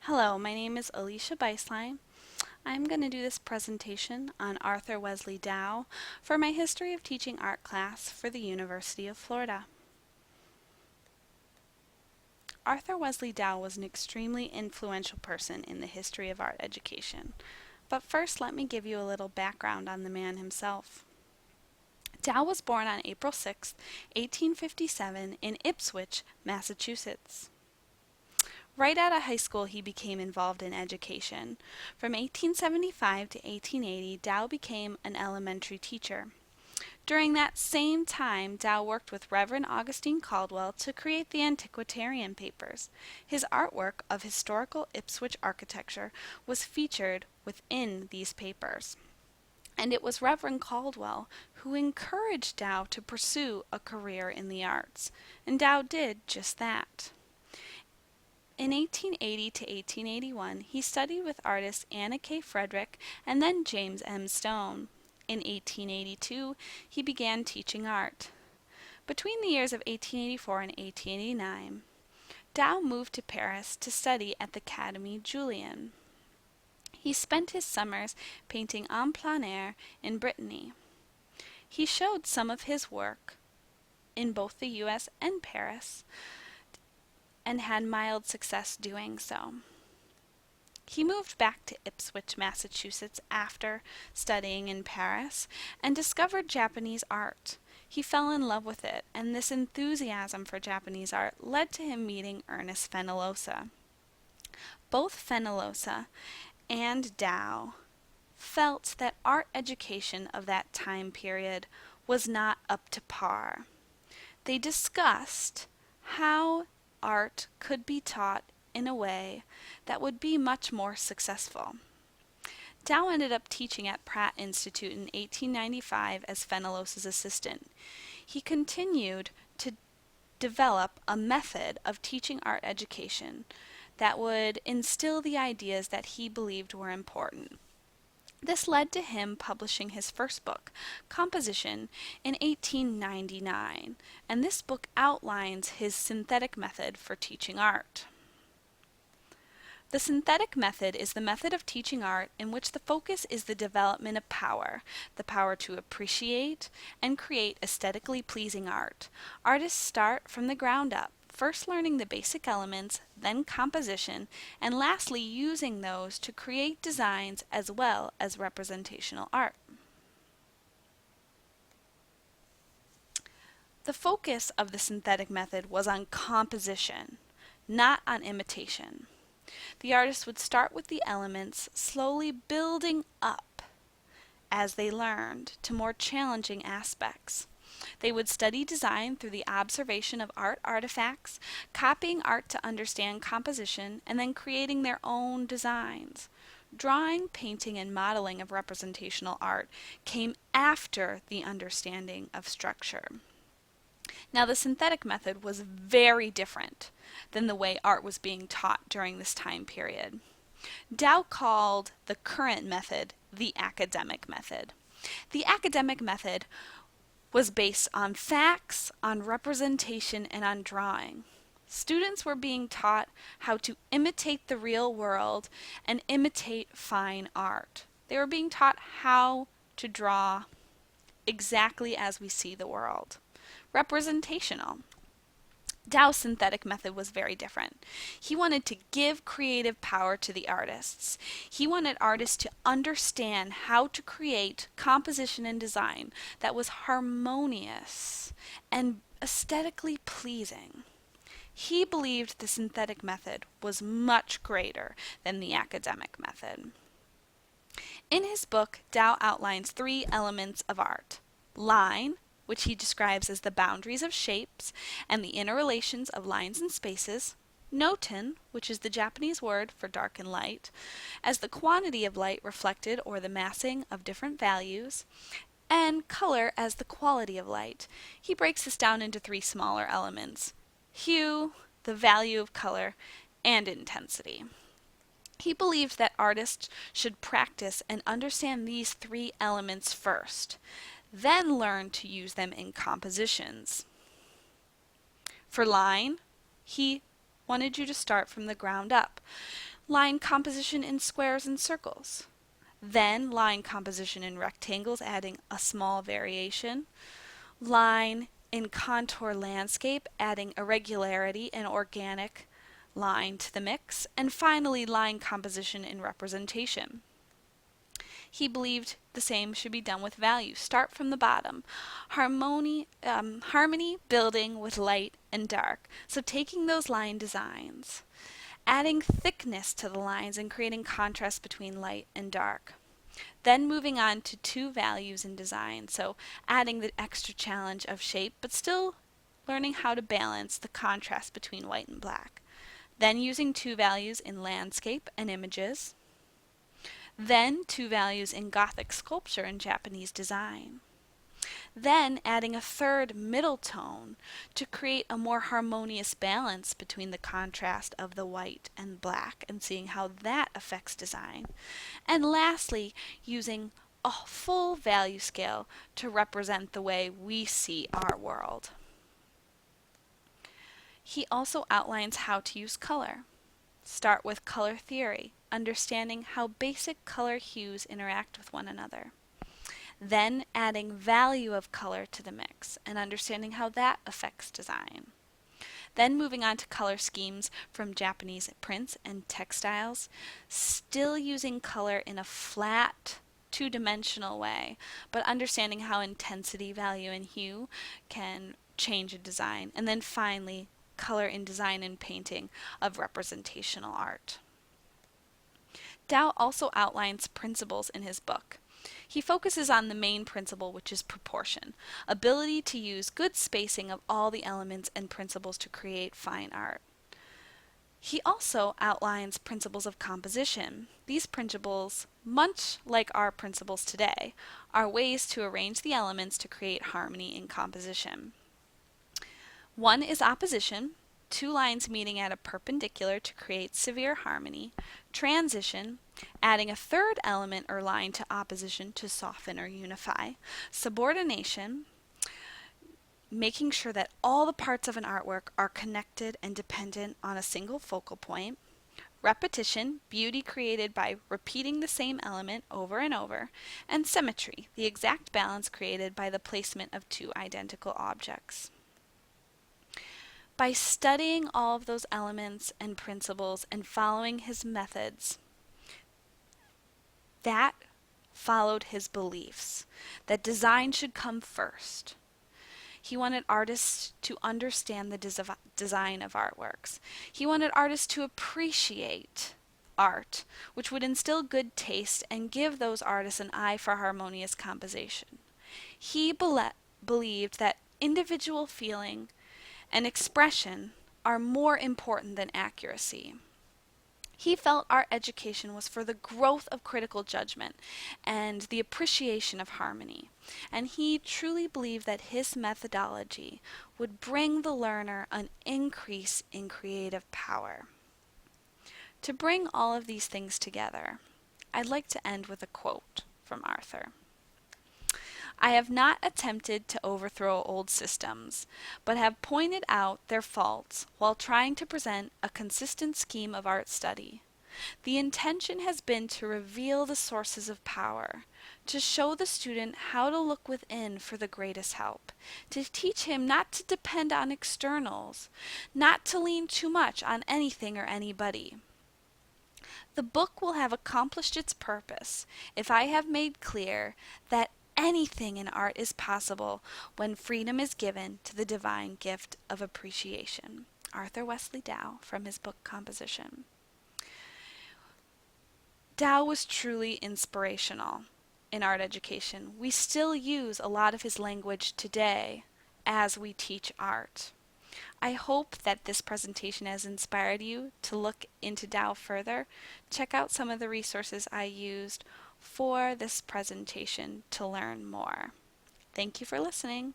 Hello, my name is Alicia Beislein. I'm going to do this presentation on Arthur Wesley Dow for my History of Teaching Art class for the University of Florida. Arthur Wesley Dow was an extremely influential person in the history of art education. But first, let me give you a little background on the man himself. Dow was born on April 6, 1857 in Ipswich, Massachusetts. Right out of high school, he became involved in education. From 1875 to 1880, Dow became an elementary teacher. During that same time, Dow worked with Reverend Augustine Caldwell to create the Antiquarian Papers. His artwork of historical Ipswich architecture was featured within these papers. And it was Reverend Caldwell who encouraged Dow to pursue a career in the arts. And Dow did just that. In 1880 to 1881, he studied with artists Anna K. Frederick and then James M. Stone. In 1882, he began teaching art. Between the years of 1884 and 1889, Dow moved to Paris to study at the Académie Julian. He spent his summers painting en plein air in Brittany. He showed some of his work in both the U.S. and Paris, and had mild success doing so. He moved back to Ipswich, Massachusetts after studying in Paris and discovered Japanese art. He fell in love with it, and this enthusiasm for Japanese art led to him meeting Ernest Fenollosa. Both Fenollosa and Dow felt that art education of that time period was not up to par. They discussed how art could be taught in a way that would be much more successful. Dow ended up teaching at Pratt Institute in 1895 as Fenollosa's assistant. He continued to develop a method of teaching art education that would instill the ideas that he believed were important. This led to him publishing his first book, Composition, in 1899, and this book outlines his synthetic method for teaching art. The synthetic method is the method of teaching art in which the focus is the development of power, the power to appreciate and create aesthetically pleasing art. Artists start from the ground up, first learning the basic elements, then composition, and lastly using those to create designs as well as representational art. The focus of the synthetic method was on composition, not on imitation. The artist would start with the elements, slowly building up as they learned to more challenging aspects. They would study design through the observation of art artifacts, copying art to understand composition, and then creating their own designs. Drawing, painting, and modeling of representational art came after the understanding of structure. Now, the synthetic method was very different than the way art was being taught during this time period. Dow called the current method the academic method. The academic method was based on facts, on representation, and on drawing. Students were being taught how to imitate the real world and imitate fine art. They were being taught how to draw exactly as we see the world. Representational. Dow's synthetic method was very different. He wanted to give creative power to the artists. He wanted artists to understand how to create composition and design that was harmonious and aesthetically pleasing. He believed the synthetic method was much greater than the academic method. In his book, Dow outlines 3 elements of art: line, which he describes as the boundaries of shapes and the interrelations of lines and spaces; noten, which is the Japanese word for dark and light, as the quantity of light reflected or the massing of different values; and color as the quality of light. He breaks this down into 3 smaller elements: hue, the value of color, and intensity. He believed that artists should practice and understand these 3 elements first, then learn to use them in compositions. For line, he wanted you to start from the ground up. line composition in squares and circles, then line composition in rectangles, adding a small variation, line in contour landscape, adding irregularity and organic line to the mix, and finally line composition in representation. He believed the same should be done with value. Start from the bottom. Harmony building with light and dark. So taking those line designs, adding thickness to the lines and creating contrast between light and dark. Then moving on to two values in design, so adding the extra challenge of shape, but still learning how to balance the contrast between white and black. Then using two values in landscape and images. Then two values in Gothic sculpture and Japanese design. Then adding a third middle tone to create a more harmonious balance between the contrast of the white and black and seeing how that affects design. And lastly, using a full value scale to represent the way we see our world. He also outlines how to use color. Start with color theory, understanding how basic color hues interact with one another. Then adding value of color to the mix and understanding how that affects design. Then moving on to color schemes from Japanese prints and textiles, still using color in a flat, two-dimensional way, but understanding how intensity, value, and hue can change a design. And then finally, color in design and painting of representational art. Dow also outlines principles in his book. He focuses on the main principle, which is proportion, ability to use good spacing of all the elements and principles to create fine art. He also outlines principles of composition. These principles, much like our principles today, are ways to arrange the elements to create harmony in composition. One is opposition, two lines meeting at a perpendicular to create severe harmony. Transition, adding a third element or line to opposition to soften or unify. Subordination, making sure that all the parts of an artwork are connected and dependent on a single focal point. Repetition, beauty created by repeating the same element over and over. And symmetry, the exact balance created by the placement of two identical objects. By studying all of those elements and principles and following his methods, that followed his beliefs that design should come first. He wanted artists to understand the design of artworks. He wanted artists to appreciate art, which would instill good taste and give those artists an eye for harmonious composition. He believed that individual feeling and expression are more important than accuracy. He felt art education was for the growth of critical judgment and the appreciation of harmony, and he truly believed that his methodology would bring the learner an increase in creative power. To bring all of these things together, I'd like to end with a quote from Arthur. I have not attempted to overthrow old systems, but have pointed out their faults while trying to present a consistent scheme of art study. The intention has been to reveal the sources of power, to show the student how to look within for the greatest help, to teach him not to depend on externals, not to lean too much on anything or anybody. The book will have accomplished its purpose if I have made clear that anything in art is possible when freedom is given to the divine gift of appreciation. Arthur Wesley Dow, from his book Composition. Dow was truly inspirational in art education. We still use a lot of his language today as we teach art. I hope that this presentation has inspired you to look into Dow further. Check out some of the resources I used for this presentation to learn more. Thank you for listening.